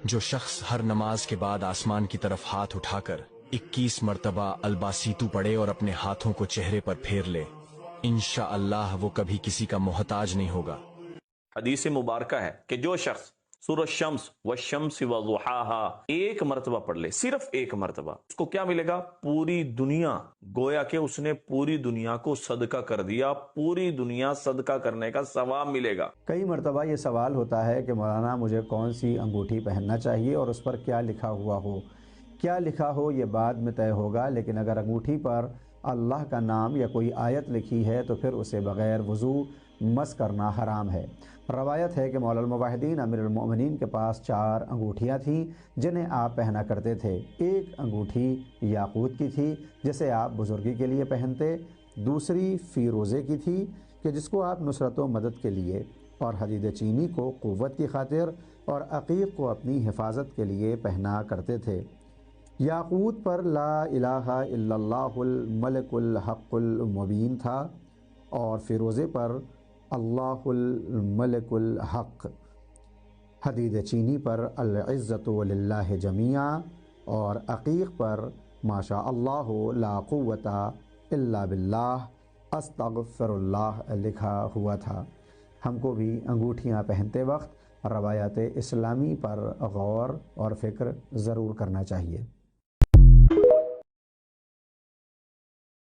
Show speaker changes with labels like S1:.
S1: جو شخص ہر نماز کے بعد آسمان کی طرف ہاتھ اٹھا کر 21 مرتبہ الباسیتو پڑھے اور اپنے ہاتھوں کو چہرے پر پھیر لے، انشاءاللہ وہ کبھی کسی کا محتاج نہیں ہوگا۔
S2: حدیث مبارکہ ہے کہ جو شخص سورۃ الشمس والشمس وضحاها ایک مرتبہ پڑھ لے، صرف ایک مرتبہ، اس کو کیا ملے گا؟ پوری دنیا، گویا کہ اس نے پوری دنیا کو صدقہ کر دیا، پوری دنیا صدقہ کرنے کا ثواب ملے گا۔
S3: کئی مرتبہ یہ سوال ہوتا ہے کہ مولانا مجھے کون سی انگوٹھی پہننا چاہیے اور اس پر کیا لکھا ہوا ہو؟ کیا لکھا ہو یہ بعد میں طے ہوگا، لیکن اگر انگوٹھی پر اللہ کا نام یا کوئی آیت لکھی ہے تو پھر اسے بغیر وضو مس کرنا حرام ہے۔ روایت ہے کہ مولا الموحدین امیر المؤمنین کے پاس 4 انگوٹھیاں تھیں جنہیں آپ پہنا کرتے تھے۔ ایک انگوٹھی یاقوت کی تھی جسے آپ بزرگی کے لیے پہنتے، دوسری فیروزے کی تھی کہ جس کو آپ نصرت و مدد کے لیے، اور حدید چینی کو قوت کی خاطر، اور عقیق کو اپنی حفاظت کے لیے پہنا کرتے تھے۔ یاقوت پر لا الہ الا اللہ الملک الحق المبین تھا اور فیروزے پر اللہ الملک الحق، حدید چینی پر العزت للہ جمیعا، اور عقیق پر ما شاء اللہ لا قوت الا باللہ استغفر اللہ لکھا ہوا تھا۔ ہم کو بھی انگوٹھیاں پہنتے وقت روایات اسلامی پر غور اور فکر ضرور کرنا چاہیے۔